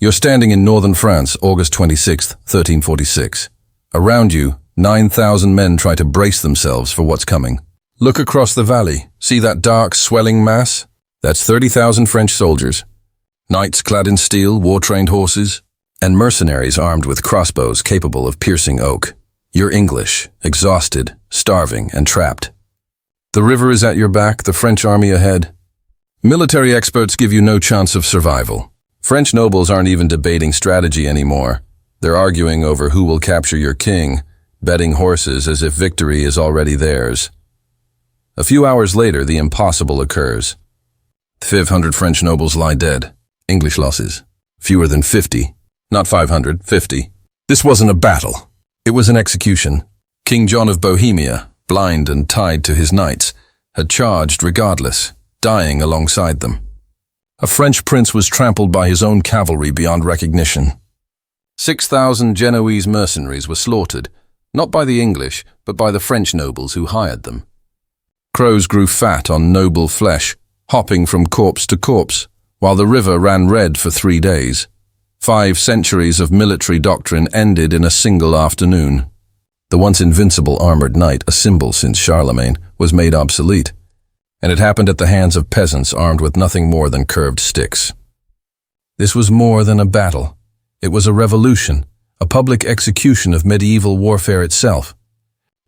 You're standing in northern France, August 26, 1346. Around you, 9,000 men try to brace themselves for what's coming. Look across the valley. See that dark, swelling mass? That's 30,000 French soldiers. Knights clad in steel, war-trained horses, and mercenaries armed with crossbows capable of piercing oak. You're English, exhausted, starving, and trapped. The river is at your back, the French army ahead. Military experts give you no chance of survival. French nobles aren't even debating strategy anymore. They're arguing over who will capture your king, betting horses as if victory is already theirs. A few hours later, the impossible occurs. 500 French nobles lie dead. English losses. Fewer than 50. Not 500, 50. This wasn't a battle. It was an execution. King John of Bohemia, blind and tied to his knights, had charged regardless, dying alongside them. A French prince was trampled by his own cavalry beyond recognition. 6,000 Genoese mercenaries were slaughtered, not by the English, but by the French nobles who hired them. Crows grew fat on noble flesh, hopping from corpse to corpse, while the river ran red for 3 days. 5 centuries of military doctrine ended in a single afternoon. The once invincible armored knight, a symbol since Charlemagne, was made obsolete, and it happened at the hands of peasants armed with nothing more than curved sticks. This was more than a battle. It was a revolution, a public execution of medieval warfare itself.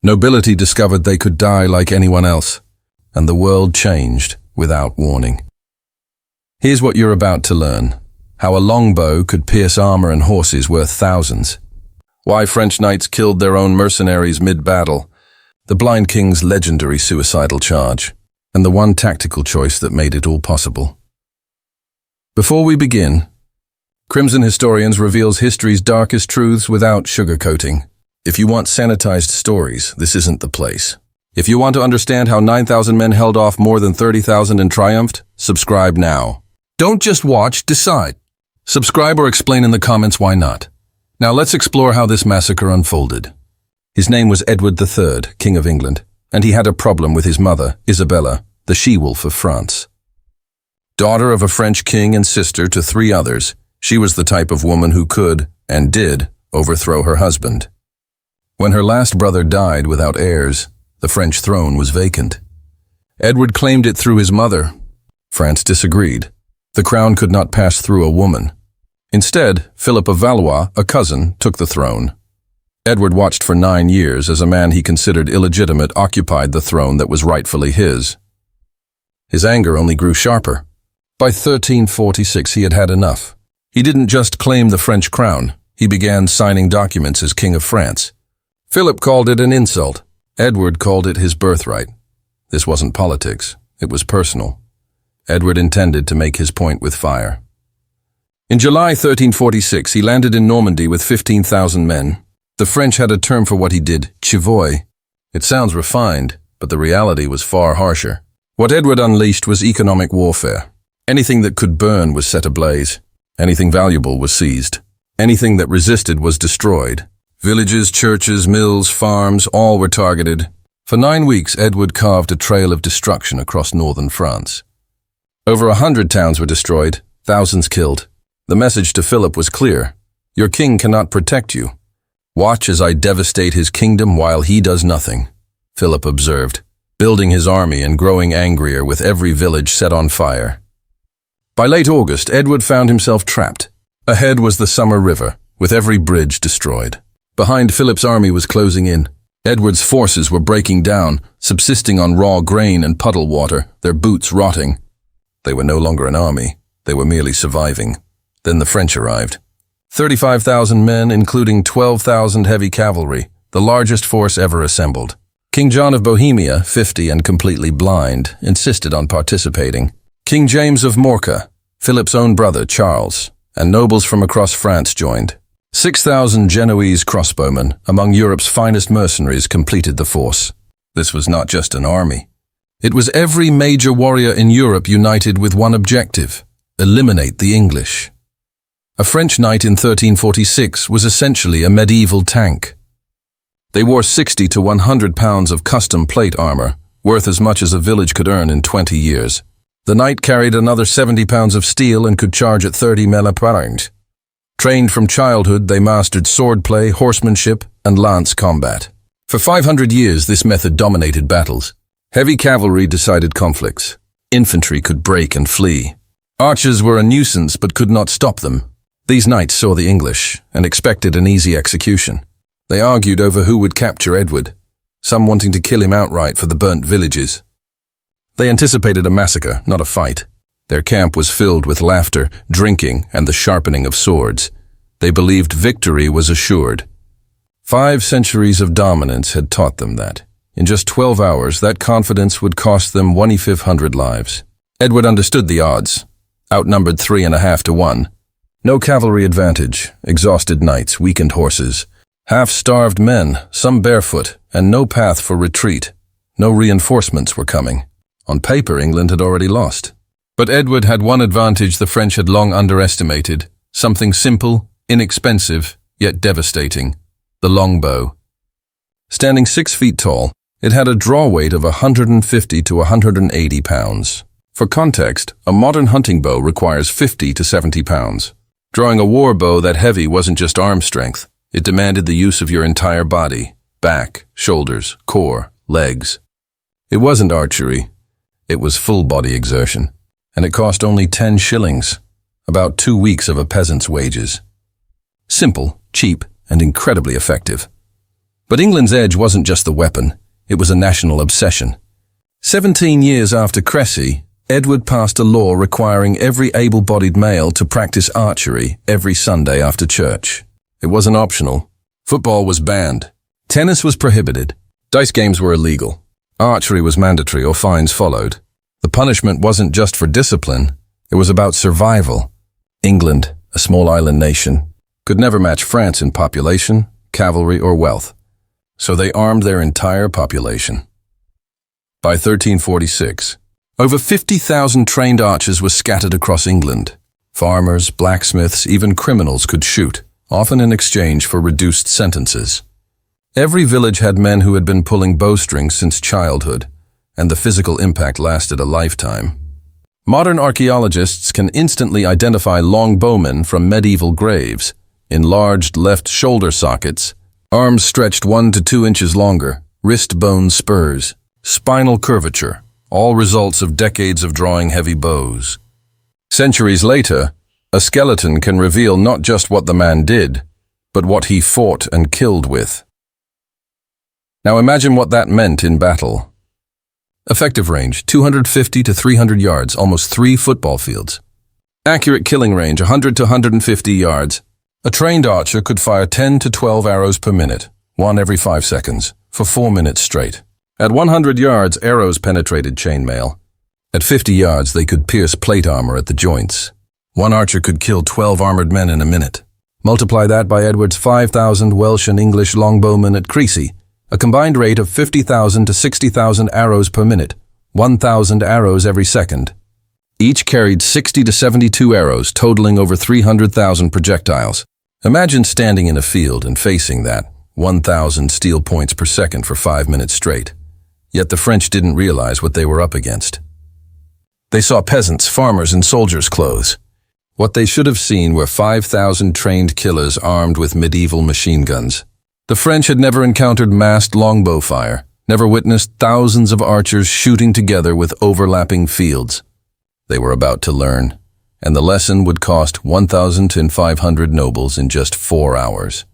Nobility discovered they could die like anyone else, and the world changed without warning. Here's what you're about to learn: how a longbow could pierce armor and horses worth thousands, why French knights killed their own mercenaries mid-battle, the blind king's legendary suicidal charge, and the one tactical choice that made it all possible. Before we begin, Crimson Historians reveals history's darkest truths without sugarcoating. If you want sanitized stories, this isn't the place. If you want to understand how 9,000 men held off more than 30,000 and triumphed, subscribe now. Don't just watch, decide. Subscribe or explain in the comments why not. Now let's explore how this massacre unfolded. His name was Edward III, King of England, and he had a problem with his mother, Isabella, the she-wolf of France. Daughter of a French king and sister to 3 others, she was the type of woman who could, and did, overthrow her husband. When her last brother died without heirs, the French throne was vacant. Edward claimed it through his mother. France disagreed. The crown could not pass through a woman. Instead, Philip of Valois, a cousin, took the throne. Edward watched for 9 years as a man he considered illegitimate occupied the throne that was rightfully his. His anger only grew sharper. By 1346 he had had enough. He didn't just claim the French crown, he began signing documents as King of France. Philip called it an insult. Edward called it his birthright. This wasn't politics, it was personal. Edward intended to make his point with fire. In July 1346, he landed in Normandy with 15,000 men. The French had a term for what he did, chivoy. It sounds refined, but the reality was far harsher. What Edward unleashed was economic warfare. Anything that could burn was set ablaze. Anything valuable was seized. Anything that resisted was destroyed. Villages, churches, mills, farms, all were targeted. For 9 weeks, Edward carved a trail of destruction across northern France. Over 100 towns were destroyed, thousands killed. The message to Philip was clear: your king cannot protect you. Watch as I devastate his kingdom while he does nothing, Philip observed, building his army and growing angrier with every village set on fire. By late August, Edward found himself trapped. Ahead was the summer river, with every bridge destroyed. Behind, Philip's army was closing in. Edward's forces were breaking down, subsisting on raw grain and puddle water, their boots rotting. They were no longer an army, they were merely surviving. Then the French arrived. 35,000 men, including 12,000 heavy cavalry, the largest force ever assembled. King John of Bohemia, 50 and completely blind, insisted on participating. King James of Morca, Philip's own brother Charles, and nobles from across France joined. 6,000 Genoese crossbowmen, among Europe's finest mercenaries, completed the force. This was not just an army. It was every major warrior in Europe united with one objective: eliminate the English. A French knight in 1346 was essentially a medieval tank. They wore 60 to 100 pounds of custom plate armor, worth as much as a village could earn in 20 years. The knight carried another 70 pounds of steel and could charge at 30 miles per hour. Trained from childhood, they mastered swordplay, horsemanship, and lance combat. For 500 years, this method dominated battles. Heavy cavalry decided conflicts. Infantry could break and flee. Archers were a nuisance but could not stop them. These knights saw the English and expected an easy execution. They argued over who would capture Edward, some wanting to kill him outright for the burnt villages. They anticipated a massacre, not a fight. Their camp was filled with laughter, drinking, and the sharpening of swords. They believed victory was assured. 5 centuries of dominance had taught them that. In just 12 hours, that confidence would cost them 1,500 lives. Edward understood the odds, outnumbered 3.5 to 1. No cavalry advantage, exhausted knights, weakened horses, half-starved men, some barefoot, and no path for retreat. No reinforcements were coming. On paper, England had already lost. But Edward had one advantage the French had long underestimated, something simple, inexpensive, yet devastating: the longbow. Standing 6 feet tall, it had a draw weight of 150 to 180 pounds. For context, a modern hunting bow requires 50 to 70 pounds. Drawing a war bow that heavy wasn't just arm strength. It demanded the use of your entire body: back, shoulders, core, legs. It wasn't archery. It was full-body exertion. And it cost only 10 shillings, about 2 weeks of a peasant's wages. Simple, cheap, and incredibly effective. But England's edge wasn't just the weapon. It was a national obsession. 17 years after Cressy, Edward passed a law requiring every able-bodied male to practice archery every Sunday after church. It wasn't optional. Football was banned. Tennis was prohibited. Dice games were illegal. Archery was mandatory or fines followed. The punishment wasn't just for discipline. It was about survival. England, a small island nation, could never match France in population, cavalry, or wealth. So they armed their entire population. By 1346, over 50,000 trained archers were scattered across England. Farmers, blacksmiths, even criminals could shoot, often in exchange for reduced sentences. Every village had men who had been pulling bowstrings since childhood, and the physical impact lasted a lifetime. Modern archaeologists can instantly identify longbowmen from medieval graves, enlarged left shoulder sockets, arms stretched 1 to 2 inches longer, wrist bone spurs, spinal curvature, all results of decades of drawing heavy bows. Centuries later, a skeleton can reveal not just what the man did, but what he fought and killed with. Now imagine what that meant in battle. Effective range, 250 to 300 yards, almost 3 football fields. Accurate killing range, 100 to 150 yards. A trained archer could fire 10 to 12 arrows per minute, 1 every 5 seconds, for 4 minutes straight. At 100 yards, arrows penetrated chainmail. At 50 yards, they could pierce plate armor at the joints. One archer could kill 12 armored men in a minute. Multiply that by Edward's 5,000 Welsh and English longbowmen at Crecy, a combined rate of 50,000 to 60,000 arrows per minute, 1,000 arrows every second. Each carried 60 to 72 arrows, totaling over 300,000 projectiles. Imagine standing in a field and facing that, 1,000 steel points per second for 5 minutes straight. Yet the French didn't realize what they were up against. They saw peasants, farmers, and soldiers' clothes. What they should have seen were 5,000 trained killers armed with medieval machine guns. The French had never encountered massed longbow fire, never witnessed thousands of archers shooting together with overlapping fields. They were about to learn, and the lesson would cost 1,500 nobles in just 4 hours.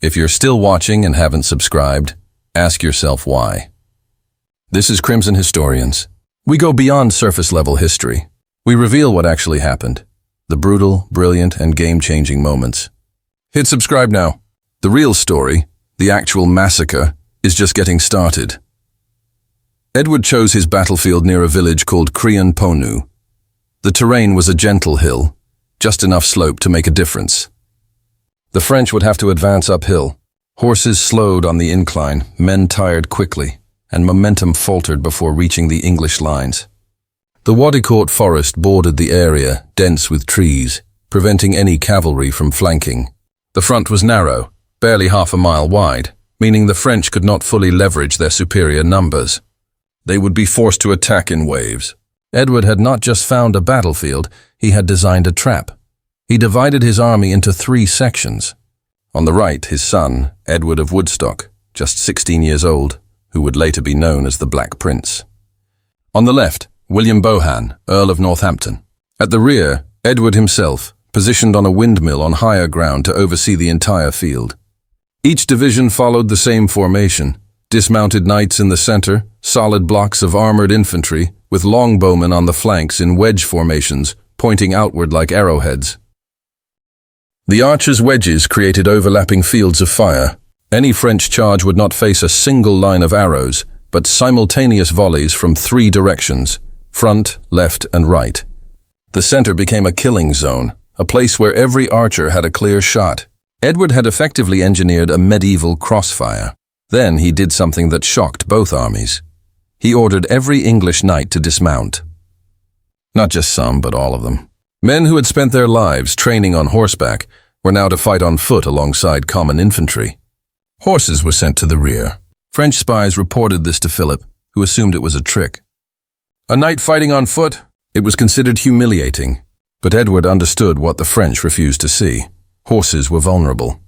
If you're still watching and haven't subscribed, ask yourself why. This is Crimson Historians. We go beyond surface-level history. We reveal what actually happened, the brutal, brilliant, and game-changing moments. Hit subscribe now. The real story, the actual massacre, is just getting started. Edward chose his battlefield near a village called Crean Ponu. The terrain was a gentle hill, just enough slope to make a difference. The French would have to advance uphill. Horses slowed on the incline, men tired quickly, and momentum faltered before reaching the English lines. The Agincourt forest bordered the area, dense with trees, preventing any cavalry from flanking. The front was narrow, barely half a mile wide, meaning the French could not fully leverage their superior numbers. They would be forced to attack in waves. Edward had not just found a battlefield, he had designed a trap. He divided his army into 3 sections. On the right, his son, Edward of Woodstock, just 16 years old, who would later be known as the Black Prince. On the left, William Bohan, Earl of Northampton. At the rear, Edward himself, positioned on a windmill on higher ground to oversee the entire field. Each division followed the same formation: dismounted knights in the center, solid blocks of armored infantry, with longbowmen on the flanks in wedge formations, pointing outward like arrowheads. The archers' wedges created overlapping fields of fire. Any French charge would not face a single line of arrows, but simultaneous volleys from 3 directions: front, left, and right. The center became a killing zone, a place where every archer had a clear shot. Edward had effectively engineered a medieval crossfire. Then he did something that shocked both armies. He ordered every English knight to dismount. Not just some, but all of them. Men who had spent their lives training on horseback were now to fight on foot alongside common infantry. Horses were sent to the rear. French spies reported this to Philip, who assumed it was a trick. A knight fighting on foot? It was considered humiliating. But Edward understood what the French refused to see. Horses were vulnerable.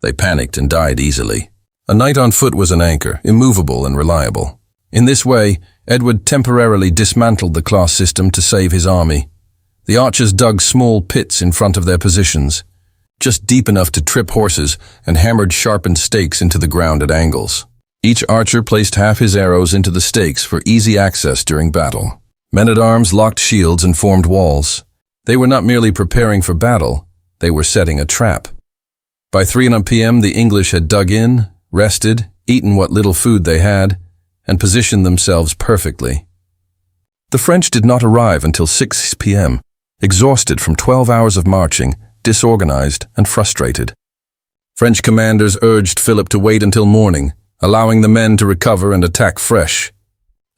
They panicked and died easily. A knight on foot was an anchor, immovable and reliable. In this way, Edward temporarily dismantled the class system to save his army. The archers dug small pits in front of their positions, just deep enough to trip horses, and hammered sharpened stakes into the ground at angles. Each archer placed half his arrows into the stakes for easy access during battle. Men-at-arms locked shields and formed walls. They were not merely preparing for battle, they were setting a trap. By 3 p.m. the English had dug in, rested, eaten what little food they had, and positioned themselves perfectly. The French did not arrive until 6 p.m., exhausted from 12 hours of marching, disorganized and frustrated. French commanders urged Philip to wait until morning, allowing the men to recover and attack fresh.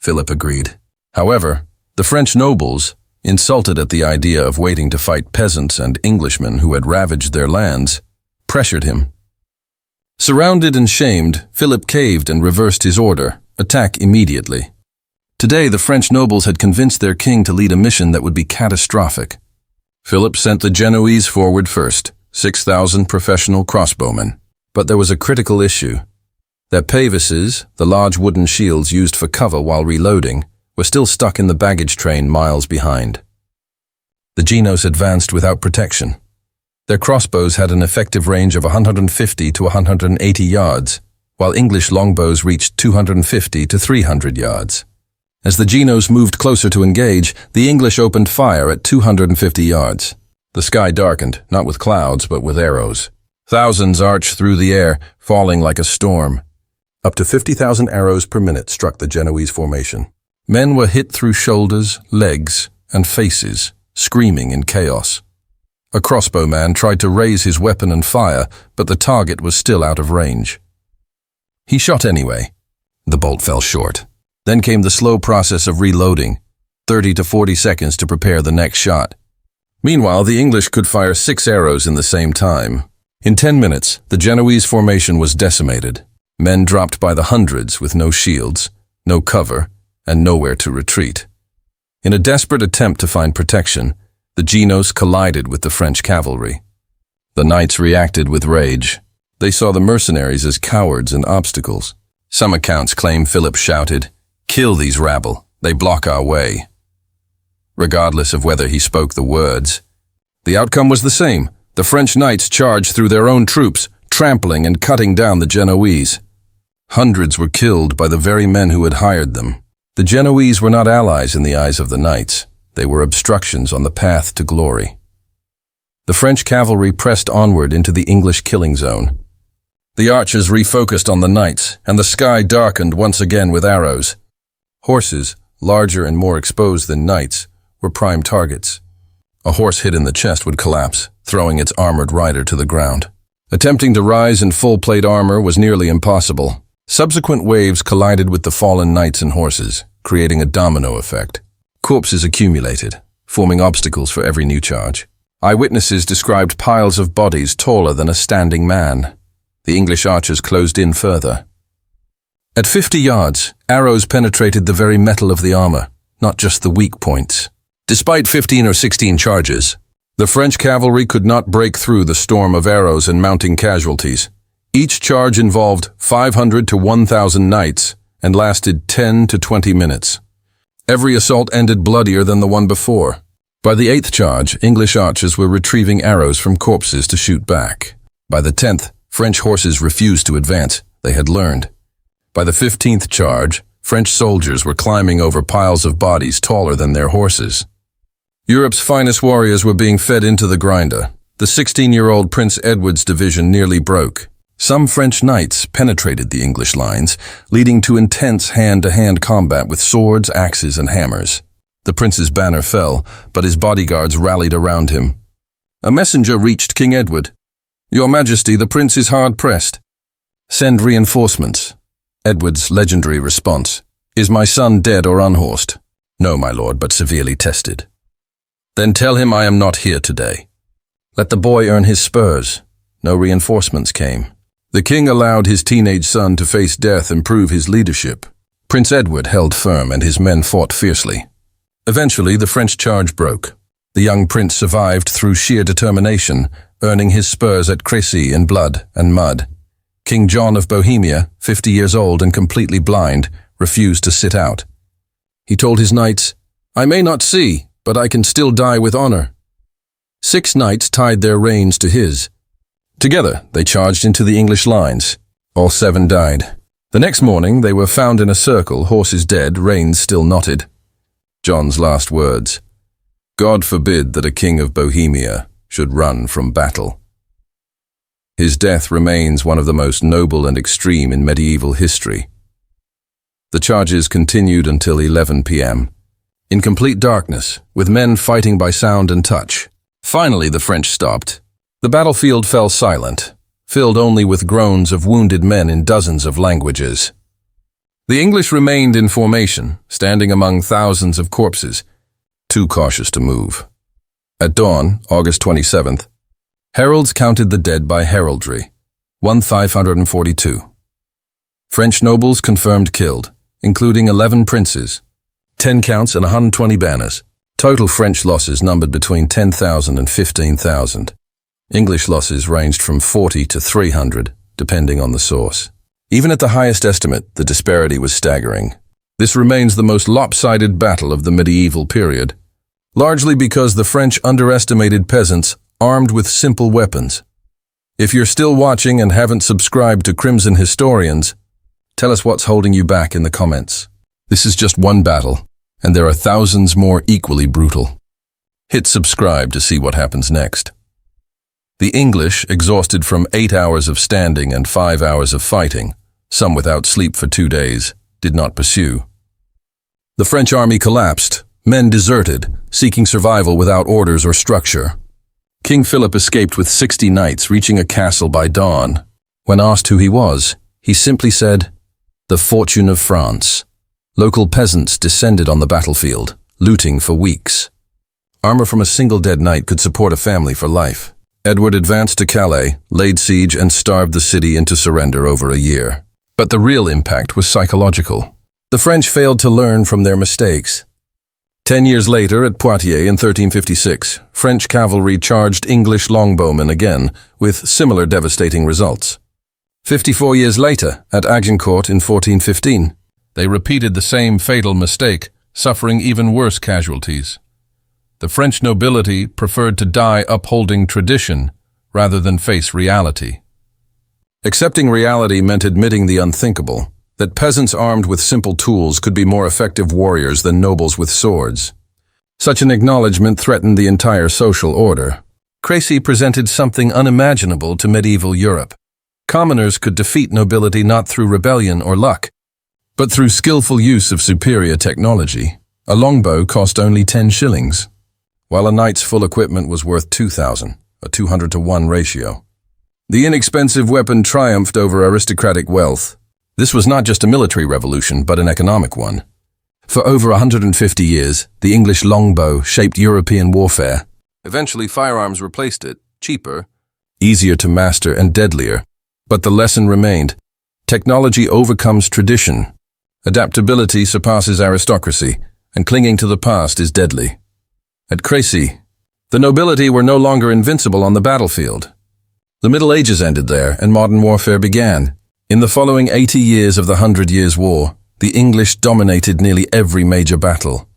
Philip agreed. However, the French nobles, insulted at the idea of waiting to fight peasants and Englishmen who had ravaged their lands, pressured him. Surrounded and shamed, Philip caved and reversed his order: attack immediately. Today, the French nobles had convinced their king to lead a mission that would be catastrophic. Philip sent the Genoese forward first, 6,000 professional crossbowmen. But there was a critical issue. Their pavises, the large wooden shields used for cover while reloading, were still stuck in the baggage train miles behind. The Genos advanced without protection. Their crossbows had an effective range of 150 to 180 yards, while English longbows reached 250 to 300 yards. As the Genos moved closer to engage, the English opened fire at 250 yards. The sky darkened, not with clouds, but with arrows. Thousands arched through the air, falling like a storm. Up to 50,000 arrows per minute struck the Genoese formation. Men were hit through shoulders, legs, and faces, screaming in chaos. A crossbowman tried to raise his weapon and fire, but the target was still out of range. He shot anyway. The bolt fell short. Then came the slow process of reloading, 30 to 40 seconds to prepare the next shot. Meanwhile, the English could fire 6 arrows in the same time. In 10 minutes, the Genoese formation was decimated. Men dropped by the hundreds with no shields, no cover, and nowhere to retreat. In a desperate attempt to find protection, the Genos collided with the French cavalry. The knights reacted with rage. They saw the mercenaries as cowards and obstacles. Some accounts claim Philip shouted, "Kill these rabble, they block our way." Regardless of whether he spoke the words, the outcome was the same. The French knights charged through their own troops, trampling and cutting down the Genoese. Hundreds were killed by the very men who had hired them. The Genoese were not allies in the eyes of the knights. They were obstructions on the path to glory. The French cavalry pressed onward into the English killing zone. The archers refocused on the knights, and the sky darkened once again with arrows. Horses, larger and more exposed than knights, were prime targets. A horse hit in the chest would collapse, throwing its armored rider to the ground. Attempting to rise in full-plate armor was nearly impossible. Subsequent waves collided with the fallen knights and horses, creating a domino effect. Corpses accumulated, forming obstacles for every new charge. Eyewitnesses described piles of bodies taller than a standing man. The English archers closed in further. At 50 yards, arrows penetrated the very metal of the armor, not just the weak points. Despite 15 or 16 charges, The French cavalry could not break through the storm of arrows and mounting casualties. Each charge involved 500 to 1,000 knights and lasted 10 to 20 minutes. Every assault ended bloodier than the one before. By the 8th charge, English archers were retrieving arrows from corpses to shoot back. By the 10th, French horses refused to advance. They had learned. By the 15th charge, French soldiers were climbing over piles of bodies taller than their horses. Europe's finest warriors were being fed into the grinder. The 16-year-old Prince Edward's division nearly broke. Some French knights penetrated the English lines, leading to intense hand-to-hand combat with swords, axes, and hammers. The prince's banner fell, but his bodyguards rallied around him. A messenger reached King Edward. "Your Majesty, the prince is hard-pressed. Send reinforcements." Edward's legendary response: "Is my son dead or unhorsed?" "No, my lord, but severely tested." "Then tell him I am not here today." Let the boy earn his spurs. No reinforcements came. The king allowed his teenage son to face death and prove his leadership. Prince Edward held firm and his men fought fiercely. Eventually, the French charge broke. The young prince survived through sheer determination, earning his spurs at Crécy in blood and mud. King John of Bohemia, 50 years old and completely blind, refused to sit out. He told his knights, "I may not see, but I can still die with honor." 6 knights tied their reins to his. Together, they charged into the English lines. All 7 died. The next morning, they were found in a circle, horses dead, reins still knotted. John's last words: "God forbid that a king of Bohemia should run from battle." His death remains one of the most noble and extreme in medieval history. The charges continued until 11 p.m. in complete darkness, with men fighting by sound and touch. Finally, the French stopped. The battlefield fell silent, filled only with groans of wounded men in dozens of languages. The English remained in formation, standing among thousands of corpses, too cautious to move. At dawn, August 27th, heralds counted the dead by heraldry, 1,542. French nobles confirmed killed, including 11 princes, 10 counts and 120 banners. Total French losses numbered between 10,000 and 15,000. English losses ranged from 40 to 300, depending on the source. Even at the highest estimate, the disparity was staggering. This remains the most lopsided battle of the medieval period, largely because the French underestimated peasants armed with simple weapons. If you're still watching and haven't subscribed to Crimson Historians, tell us what's holding you back in the comments. This is just one battle, and there are thousands more equally brutal. Hit subscribe to see what happens next. The English, exhausted from 8 hours of standing and 5 hours of fighting, some without sleep for 2 days, did not pursue. The French army collapsed, men deserted, seeking survival without orders or structure. King Philip escaped with 60 knights, reaching a castle by dawn. When asked who he was, he simply said, "The fortune of France." Local peasants descended on the battlefield, looting for weeks. Armor from a single dead knight could support a family for life. Edward advanced to Calais, laid siege, and starved the city into surrender over a year. But the real impact was psychological. The French failed to learn from their mistakes. 10 years later, at Poitiers in 1356, French cavalry charged English longbowmen again, with similar devastating results. 54 years later, at Agincourt in 1415, they repeated the same fatal mistake, suffering even worse casualties. The French nobility preferred to die upholding tradition rather than face reality. Accepting reality meant admitting the unthinkable, that peasants armed with simple tools could be more effective warriors than nobles with swords. Such an acknowledgement threatened the entire social order. Crécy presented something unimaginable to medieval Europe. Commoners could defeat nobility not through rebellion or luck, but through skillful use of superior technology. A longbow cost only 10 shillings, while a knight's full equipment was worth 2,000, a 200-to-1 ratio. The inexpensive weapon triumphed over aristocratic wealth. This was not just a military revolution, but an economic one. For over 150 years, the English longbow shaped European warfare. Eventually, firearms replaced it, cheaper, easier to master, and deadlier. But the lesson remained. Technology overcomes tradition. Adaptability surpasses aristocracy, and clinging to the past is deadly. At Crécy, The nobility were no longer invincible on the battlefield. The Middle Ages ended there, and modern warfare began. In the following 80 years of the 100 Years' War, the English dominated nearly every major battle.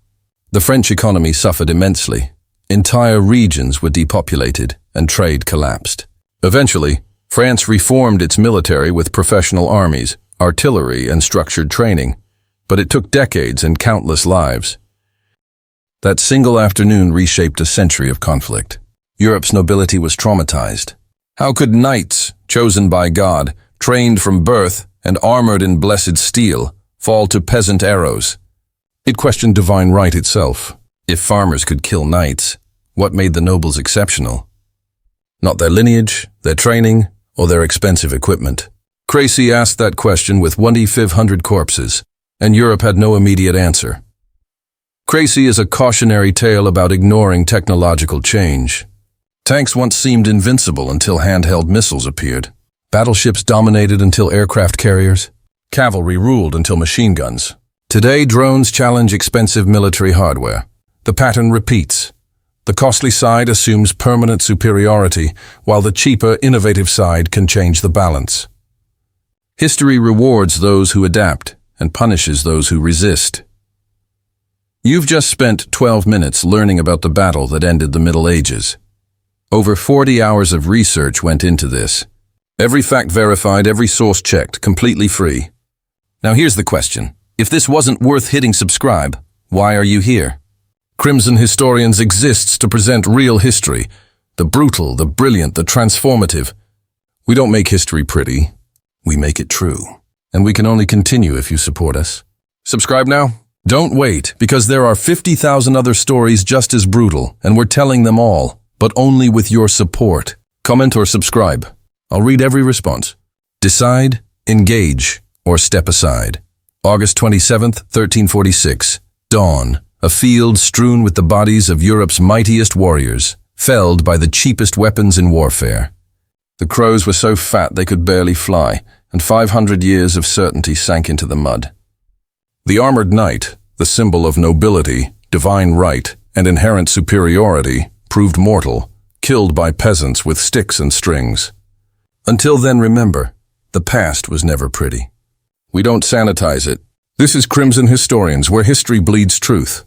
The French economy suffered immensely. Entire regions were depopulated, and trade collapsed. Eventually, France reformed its military with professional armies, artillery, and structured training, but it took decades and countless lives. That single afternoon reshaped a century of conflict. Europe's nobility was traumatized. How could knights, chosen by God, trained from birth and armored in blessed steel, fall to peasant arrows? It questioned divine right itself. If farmers could kill knights, what made the nobles exceptional? Not their lineage, their training, or their expensive equipment. Crécy asked that question with 2,500 corpses, and Europe had no immediate answer. Crécy is a cautionary tale about ignoring technological change. Tanks once seemed invincible until handheld missiles appeared. Battleships dominated until aircraft carriers. Cavalry ruled until machine guns. Today, drones challenge expensive military hardware. The pattern repeats. The costly side assumes permanent superiority, while the cheaper, innovative side can change the balance. History rewards those who adapt and punishes those who resist. You've just spent 12 minutes learning about the battle that ended the Middle Ages. Over 40 hours of research went into this. Every fact verified, every source checked, completely free. Now here's the question. If this wasn't worth hitting subscribe, why are you here? Crimson Historians exists to present real history. The brutal, the brilliant, the transformative. We don't make history pretty. We make it true. And we can only continue if you support us. Subscribe now. Don't wait, because there are 50,000 other stories just as brutal, and we're telling them all, but only with your support. Comment or subscribe. I'll read every response. Decide, engage, or step aside. August 27th, 1346. Dawn. A field strewn with the bodies of Europe's mightiest warriors, felled by the cheapest weapons in warfare. The crows were so fat they could barely fly, and 500 years of certainty sank into the mud. The armored knight, the symbol of nobility, divine right, and inherent superiority, proved mortal, killed by peasants with sticks and strings. Until then, remember, the past was never pretty. We don't sanitize it. This is Crimson Historians, where history bleeds truth.